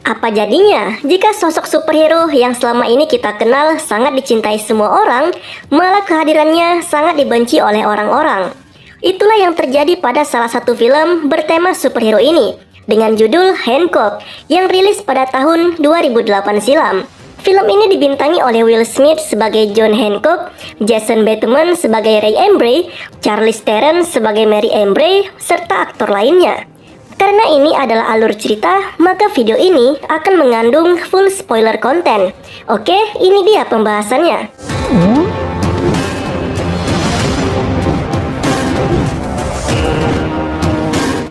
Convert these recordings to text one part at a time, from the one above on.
Apa jadinya jika sosok superhero yang selama ini kita kenal sangat dicintai semua orang, malah kehadirannya sangat dibenci oleh orang-orang? Itulah yang terjadi pada salah satu film bertema superhero ini, dengan judul Hancock, yang rilis pada tahun 2008 silam. Film ini dibintangi oleh Will Smith sebagai John Hancock, Jason Bateman sebagai Ray Embry, Charlize Theron sebagai Mary Embry, serta aktor lainnya. Karena ini adalah alur cerita, maka video ini akan mengandung full spoiler konten. Oke, ini dia pembahasannya.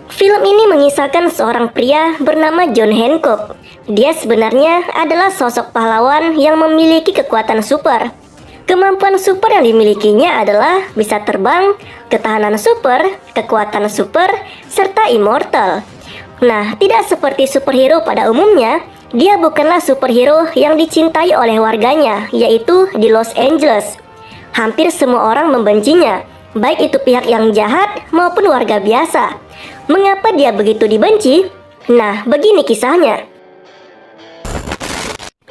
Film ini mengisahkan seorang pria bernama John Hancock. Dia sebenarnya adalah sosok pahlawan yang memiliki kekuatan super. Kemampuan super yang dimilikinya adalah bisa terbang, ketahanan super, kekuatan super, serta immortal. Nah, tidak seperti superhero pada umumnya, dia bukanlah superhero yang dicintai oleh warganya, yaitu di Los Angeles. Hampir semua orang membencinya, baik itu pihak yang jahat maupun warga biasa. Mengapa dia begitu dibenci? Nah, begini kisahnya.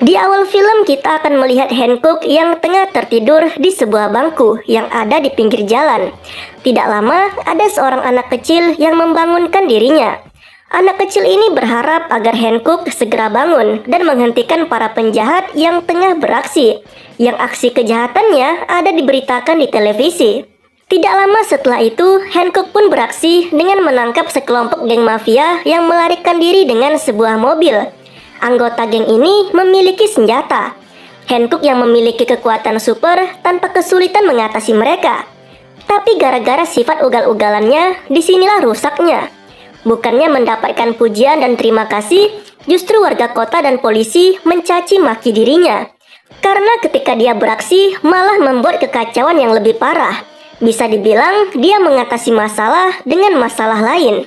Di awal film kita akan melihat Hancock yang tengah tertidur di sebuah bangku yang ada di pinggir jalan. Tidak lama, ada seorang anak kecil yang membangunkan dirinya. Anak kecil ini berharap agar Hancock segera bangun dan menghentikan para penjahat yang tengah beraksi, yang aksi kejahatannya ada diberitakan di televisi. Tidak lama setelah itu, Hancock pun beraksi dengan menangkap sekelompok geng mafia yang melarikan diri dengan sebuah mobil. Anggota geng ini memiliki senjata. Hancock yang memiliki kekuatan super tanpa kesulitan mengatasi mereka. Tapi gara-gara sifat ugal-ugalannya, disinilah rusaknya. Bukannya mendapatkan pujian dan terima kasih, justru warga kota dan polisi mencaci maki dirinya. Karena ketika dia beraksi, malah membuat kekacauan yang lebih parah. Bisa dibilang dia mengatasi masalah dengan masalah lain.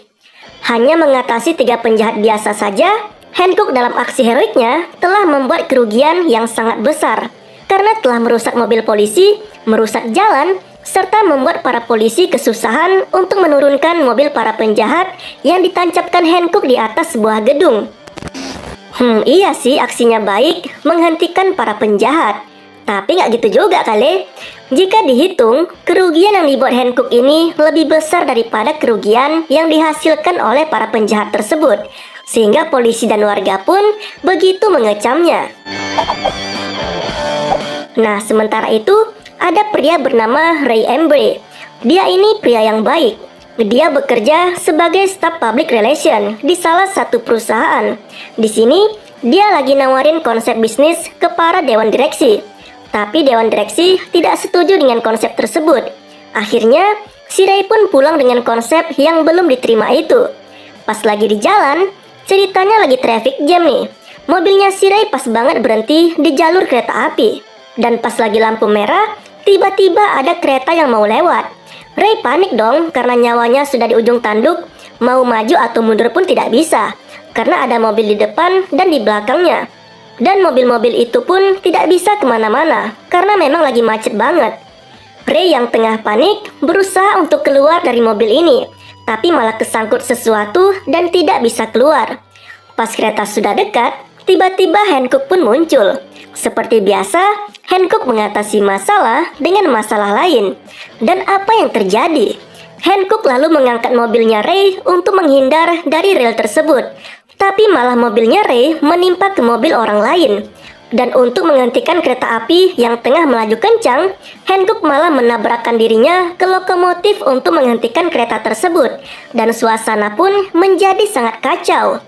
Hanya mengatasi 3 penjahat biasa saja, Hancock dalam aksi heroiknya telah membuat kerugian yang sangat besar. Karena telah merusak mobil polisi, merusak jalan, serta membuat para polisi kesusahan untuk menurunkan mobil para penjahat yang ditancapkan Hancock di atas sebuah gedung. Iya sih, aksinya baik, menghentikan para penjahat. Tapi nggak gitu juga kali. Jika dihitung, kerugian yang dibuat Hancock ini lebih besar daripada kerugian yang dihasilkan oleh para penjahat tersebut. Sehingga polisi dan warga pun begitu mengecamnya. Nah, sementara itu, ada pria bernama Ray Embry. Dia ini pria yang baik. Dia bekerja sebagai staf public relation di salah satu perusahaan. Di sini, dia lagi nawarin konsep bisnis ke para dewan direksi. Tapi dewan direksi tidak setuju dengan konsep tersebut. Akhirnya, si Ray pun pulang dengan konsep yang belum diterima itu. Pas lagi di jalan, ceritanya lagi traffic jam nih. Mobilnya si Ray pas banget berhenti di jalur kereta api. Dan pas lagi lampu merah, tiba-tiba ada kereta yang mau lewat. Ray panik dong karena nyawanya sudah di ujung tanduk. Mau maju atau mundur pun tidak bisa, karena ada mobil di depan dan di belakangnya. Dan mobil-mobil itu pun tidak bisa kemana-mana, karena memang lagi macet banget. Ray yang tengah panik berusaha untuk keluar dari mobil ini, tapi malah kesangkut sesuatu dan tidak bisa keluar. Pas kereta sudah dekat, tiba-tiba Hancock pun muncul. Seperti biasa, Hancock mengatasi masalah dengan masalah lain. Dan apa yang terjadi? Hancock lalu mengangkat mobilnya Ray untuk menghindar dari rel tersebut. Tapi malah mobilnya Ray menimpa ke mobil orang lain. Dan untuk menghentikan kereta api yang tengah melaju kencang, Hancock malah menabrakkan dirinya ke lokomotif untuk menghentikan kereta tersebut. Dan suasana pun menjadi sangat kacau.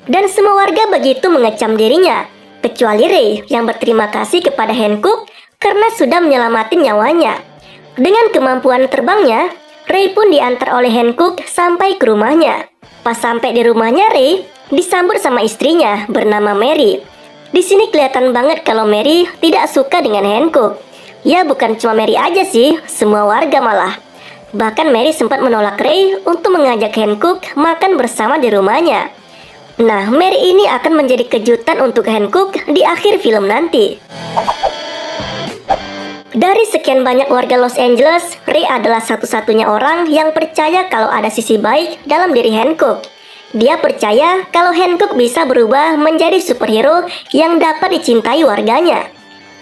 Dan semua warga begitu mengecam dirinya, kecuali Ray yang berterima kasih kepada Hancock karena sudah menyelamatin nyawanya. Dengan kemampuan terbangnya, Ray pun diantar oleh Hancock sampai ke rumahnya. Pas sampai di rumahnya Ray, disambut sama istrinya bernama Mary. Di sini kelihatan banget kalau Mary tidak suka dengan Hancock. Ya bukan cuma Mary aja sih, semua warga malah. Bahkan Mary sempat menolak Ray untuk mengajak Hancock makan bersama di rumahnya. Nah, Mary ini akan menjadi kejutan untuk Hancock di akhir film nanti. Dari sekian banyak warga Los Angeles, Ray adalah satu-satunya orang yang percaya kalau ada sisi baik dalam diri Hancock. Dia percaya kalau Hancock bisa berubah menjadi superhero yang dapat dicintai warganya.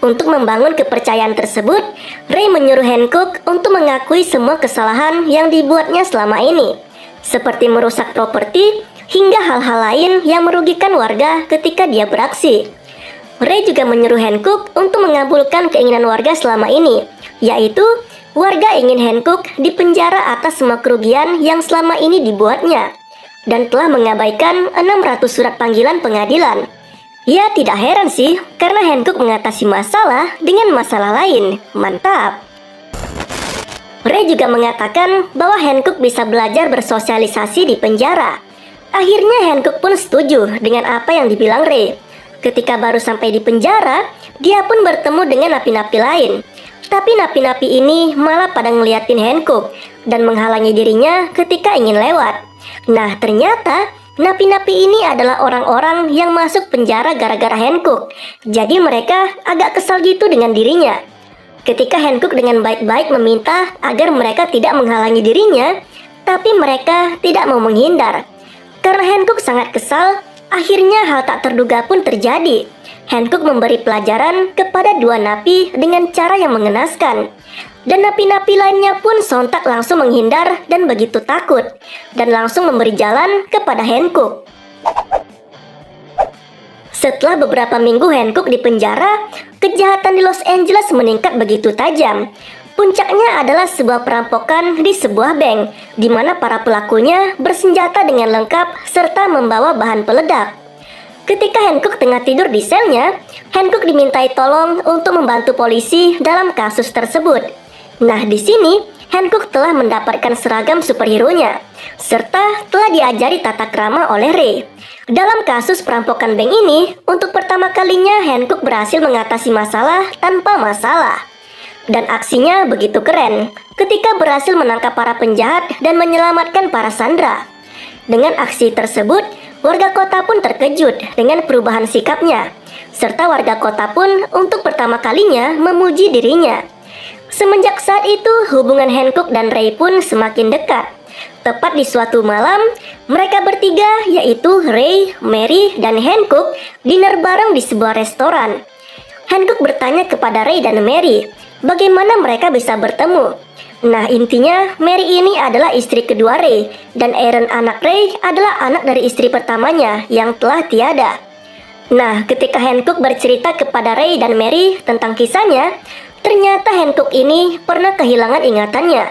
Untuk membangun kepercayaan tersebut, Ray menyuruh Hancock untuk mengakui semua kesalahan yang dibuatnya selama ini, seperti merusak properti hingga hal-hal lain yang merugikan warga ketika dia beraksi. Ray juga menyuruh Hancock untuk mengabulkan keinginan warga selama ini, yaitu warga ingin Hancock dipenjara atas semua kerugian yang selama ini dibuatnya, dan telah mengabaikan 600 surat panggilan pengadilan. Ya tidak heran sih, karena Hancock mengatasi masalah dengan masalah lain. Mantap! Ray juga mengatakan bahwa Hancock bisa belajar bersosialisasi di penjara. Akhirnya Hancock pun setuju dengan apa yang dibilang Ray. Ketika baru sampai di penjara, dia pun bertemu dengan napi-napi lain. Tapi napi-napi ini malah pada ngeliatin Hancock dan menghalangi dirinya ketika ingin lewat. Nah, ternyata napi-napi ini adalah orang-orang yang masuk penjara gara-gara Hancock. Jadi mereka agak kesal gitu dengan dirinya. Ketika Hancock dengan baik-baik meminta agar mereka tidak menghalangi dirinya, tapi mereka tidak mau menghindar. Karena Hancock sangat kesal, akhirnya hal tak terduga pun terjadi. Hancock memberi pelajaran kepada dua napi dengan cara yang mengenaskan. Dan napi-napi lainnya pun sontak langsung menghindar dan begitu takut, dan langsung memberi jalan kepada Hancock. Setelah beberapa minggu Hancock di penjara, kejahatan di Los Angeles meningkat begitu tajam. Puncaknya adalah sebuah perampokan di sebuah bank, di mana para pelakunya bersenjata dengan lengkap serta membawa bahan peledak. Ketika Hancock tengah tidur di selnya, Hancock dimintai tolong untuk membantu polisi dalam kasus tersebut. Nah, di sini Hancock telah mendapatkan seragam superhero-nya, serta telah diajari tata krama oleh Ray. Dalam kasus perampokan bank ini, untuk pertama kalinya Hancock berhasil mengatasi masalah tanpa masalah. Dan aksinya begitu keren ketika berhasil menangkap para penjahat dan menyelamatkan para sandera. Dengan aksi tersebut, warga kota pun terkejut dengan perubahan sikapnya, serta warga kota pun untuk pertama kalinya memuji dirinya. Semenjak saat itu, hubungan Hancock dan Ray pun semakin dekat. Tepat di suatu malam, mereka bertiga, yaitu Ray, Mary, dan Hancock, dinner bareng di sebuah restoran. Hancock bertanya kepada Ray dan Mary, bagaimana mereka bisa bertemu. Nah, intinya Mary ini adalah istri kedua Ray, dan Aaron anak Ray adalah anak dari istri pertamanya yang telah tiada. Nah, ketika Hancock bercerita kepada Ray dan Mary tentang kisahnya, ternyata Hancock ini pernah kehilangan ingatannya.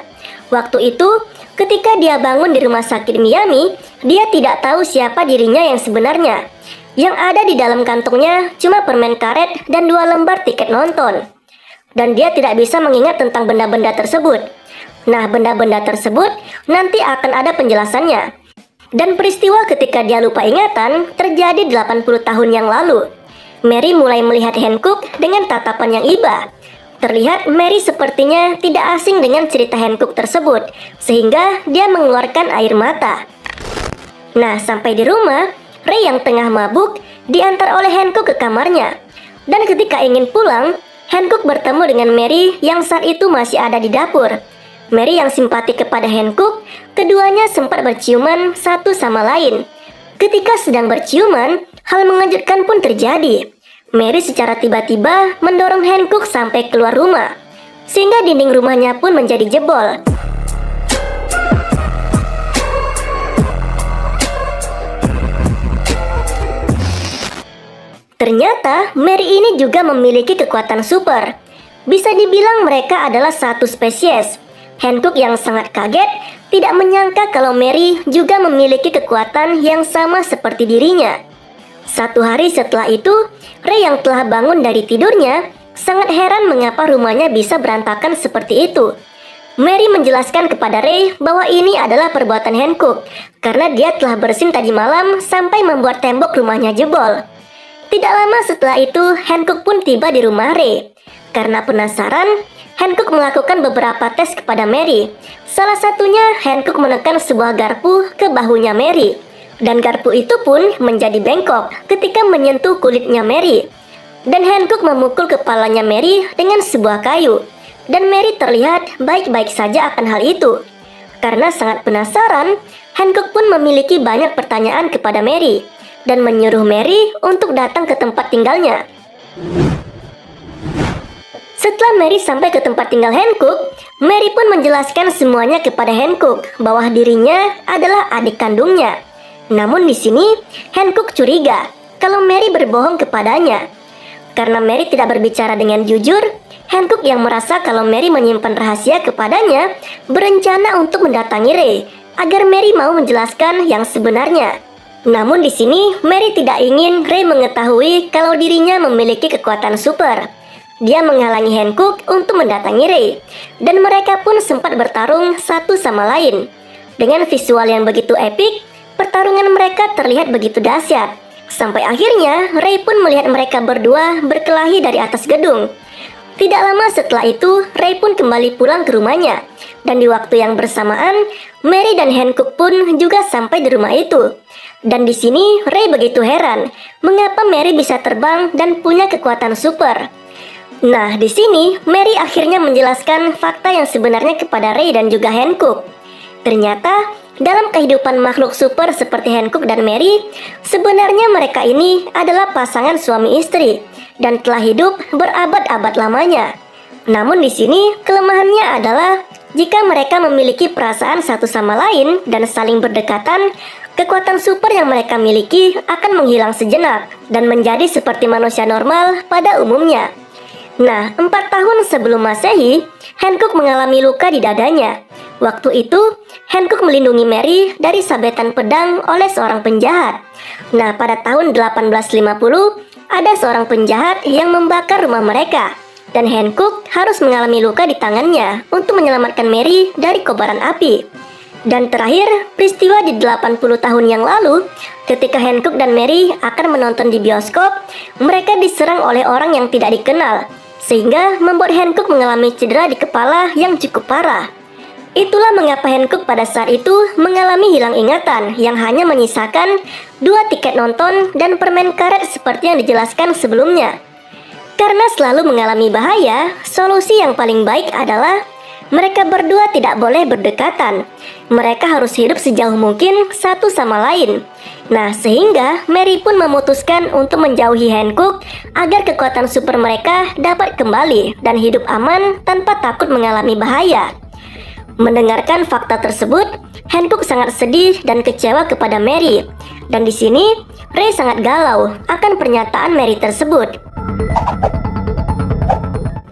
Waktu itu, ketika dia bangun di rumah sakit Miami, dia tidak tahu siapa dirinya yang sebenarnya. Yang ada di dalam kantongnya cuma permen karet dan 2 lembar tiket nonton. Dan dia tidak bisa mengingat tentang benda-benda tersebut. Nah, benda-benda tersebut nanti akan ada penjelasannya. Dan peristiwa ketika dia lupa ingatan terjadi 80 tahun yang lalu. Mary mulai melihat Hancock dengan tatapan yang iba. Terlihat Mary sepertinya tidak asing dengan cerita Hancock tersebut, sehingga dia mengeluarkan air mata. Nah, sampai di rumah, Ray yang tengah mabuk diantar oleh Hancock ke kamarnya. Dan ketika ingin pulang, Hancock bertemu dengan Mary yang saat itu masih ada di dapur. Mary yang simpati kepada Hancock, keduanya sempat berciuman satu sama lain. Ketika sedang berciuman, hal mengejutkan pun terjadi. Mary secara tiba-tiba mendorong Hancock sampai keluar rumah, sehingga dinding rumahnya pun menjadi jebol. Ternyata Mary ini juga memiliki kekuatan super. Bisa dibilang mereka adalah satu spesies. Hancock yang sangat kaget tidak menyangka kalau Mary juga memiliki kekuatan yang sama seperti dirinya. Satu hari setelah itu, Ray yang telah bangun dari tidurnya sangat heran mengapa rumahnya bisa berantakan seperti itu. Mary menjelaskan kepada Ray bahwa ini adalah perbuatan Hancock karena dia telah bersin tadi malam sampai membuat tembok rumahnya jebol. Tidak lama setelah itu, Hancock pun tiba di rumah Ray. Karena penasaran, Hancock melakukan beberapa tes kepada Mary. Salah satunya, Hancock menekan sebuah garpu ke bahunya Mary. Dan garpu itu pun menjadi bengkok ketika menyentuh kulitnya Mary. Dan Hancock memukul kepalanya Mary dengan sebuah kayu. dan Mary terlihat baik-baik saja akan hal itu. Karena sangat penasaran, Hancock pun memiliki banyak pertanyaan kepada Mary dan menyuruh Mary untuk datang ke tempat tinggalnya. Setelah Mary sampai ke tempat tinggal Hancock, Mary pun menjelaskan semuanya kepada Hancock bahwa dirinya adalah adik kandungnya. Namun di sini Hancock curiga kalau Mary berbohong kepadanya. Karena Mary tidak berbicara dengan jujur, Hancock yang merasa kalau Mary menyimpan rahasia kepadanya berencana untuk mendatangi Ray agar Mary mau menjelaskan yang sebenarnya. Namun di sini Mary tidak ingin Ray mengetahui kalau dirinya memiliki kekuatan super. Dia menghalangi Hancock untuk mendatangi Ray, dan mereka pun sempat bertarung satu sama lain. Dengan visual yang begitu epik, pertarungan mereka terlihat begitu dahsyat. Sampai akhirnya Ray pun melihat mereka berdua berkelahi dari atas gedung. Tidak lama setelah itu, Ray pun kembali pulang ke rumahnya. Dan di waktu yang bersamaan, Mary dan Hancock pun juga sampai di rumah itu. Dan di sini Ray begitu heran, mengapa Mary bisa terbang dan punya kekuatan super. Nah, di sini Mary akhirnya menjelaskan fakta yang sebenarnya kepada Ray dan juga Hancock. Ternyata, dalam kehidupan makhluk super seperti Hancock dan Mary, sebenarnya mereka ini adalah pasangan suami istri dan telah hidup berabad-abad lamanya. Namun di sini kelemahannya adalah jika mereka memiliki perasaan satu sama lain dan saling berdekatan, kekuatan super yang mereka miliki akan menghilang sejenak dan menjadi seperti manusia normal pada umumnya. Nah, 4 tahun sebelum Masehi, Hancock mengalami luka di dadanya. Waktu itu, Hancock melindungi Mary dari sabetan pedang oleh seorang penjahat. Nah, pada tahun 1850, ada seorang penjahat yang membakar rumah mereka. Dan Hancock harus mengalami luka di tangannya untuk menyelamatkan Mary dari kobaran api. Dan terakhir, peristiwa di 80 tahun yang lalu, ketika Hancock dan Mary akan menonton di bioskop, mereka diserang oleh orang yang tidak dikenal, sehingga membuat Hancock mengalami cedera di kepala yang cukup parah. Itulah mengapa Hancock pada saat itu mengalami hilang ingatan yang hanya menyisakan 2 tiket nonton dan permen karet seperti yang dijelaskan sebelumnya. Karena selalu mengalami bahaya, solusi yang paling baik adalah mereka berdua tidak boleh berdekatan. Mereka harus hidup sejauh mungkin satu sama lain. Nah, sehingga Mary pun memutuskan untuk menjauhi Hancock agar kekuatan super mereka dapat kembali dan hidup aman tanpa takut mengalami bahaya. Mendengarkan fakta tersebut, Hancock sangat sedih dan kecewa kepada Mary. Dan di sini, Ray sangat galau akan pernyataan Mary tersebut.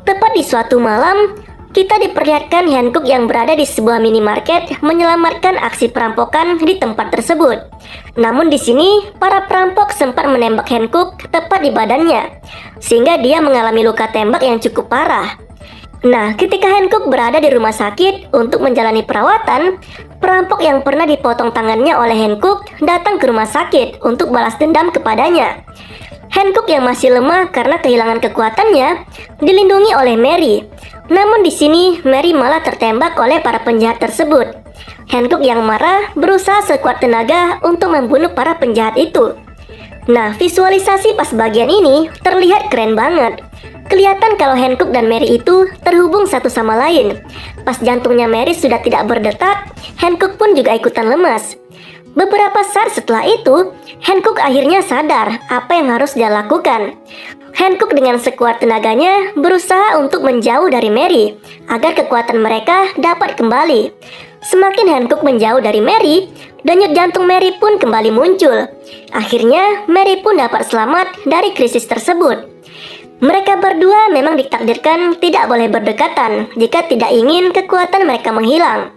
Tepat di suatu malam, kita diperlihatkan Hancock yang berada di sebuah minimarket menyelamatkan aksi perampokan di tempat tersebut. Namun di sini, para perampok sempat menembak Hancock tepat di badannya, sehingga dia mengalami luka tembak yang cukup parah. Nah, ketika Hancock berada di rumah sakit untuk menjalani perawatan, perampok yang pernah dipotong tangannya oleh Hancock datang ke rumah sakit untuk balas dendam kepadanya. Hancock yang masih lemah karena kehilangan kekuatannya dilindungi oleh Mary. Namun di sini Mary malah tertembak oleh para penjahat tersebut. Hancock yang marah berusaha sekuat tenaga untuk membunuh para penjahat itu. Nah, visualisasi pas bagian ini terlihat keren banget. Kelihatan kalau Hancock dan Mary itu terhubung satu sama lain. Pas jantungnya Mary sudah tidak berdetak, Hancock pun juga ikutan lemas. Beberapa saat setelah itu, Hancock akhirnya sadar apa yang harus dia lakukan. Hancock dengan sekuat tenaganya berusaha untuk menjauh dari Mary agar kekuatan mereka dapat kembali. Semakin Hancock menjauh dari Mary, denyut jantung Mary pun kembali muncul. Akhirnya Mary pun dapat selamat dari krisis tersebut. Mereka berdua memang ditakdirkan tidak boleh berdekatan jika tidak ingin kekuatan mereka menghilang.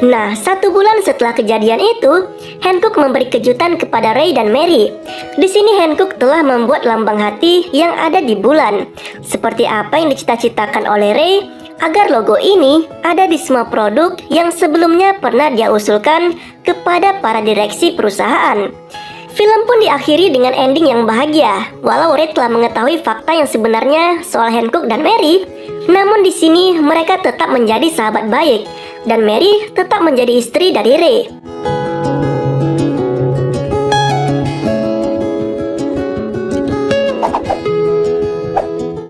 Nah, 1 bulan setelah kejadian itu, Hancock memberi kejutan kepada Ray dan Mary. Di sini Hancock telah membuat lambang hati yang ada di bulan, seperti apa yang dicita-citakan oleh Ray, agar logo ini ada di semua produk yang sebelumnya pernah dia usulkan kepada para direksi perusahaan. Film pun diakhiri dengan ending yang bahagia. Walau Ray telah mengetahui fakta yang sebenarnya soal Hancock dan Mary, namun di sini mereka tetap menjadi sahabat baik, dan Mary tetap menjadi istri dari Ray.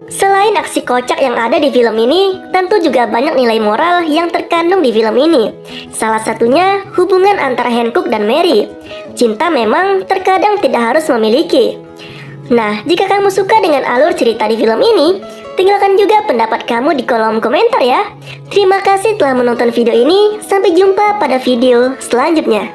Selain aksi kocak yang ada di film ini, tentu juga banyak nilai moral yang terkandung di film ini. Salah satunya hubungan antara Hancock dan Mary. Cinta memang terkadang tidak harus memiliki. Nah, jika kamu suka dengan alur cerita di film ini, tinggalkan juga pendapat kamu di kolom komentar ya. Terima kasih telah menonton video ini, sampai jumpa pada video selanjutnya.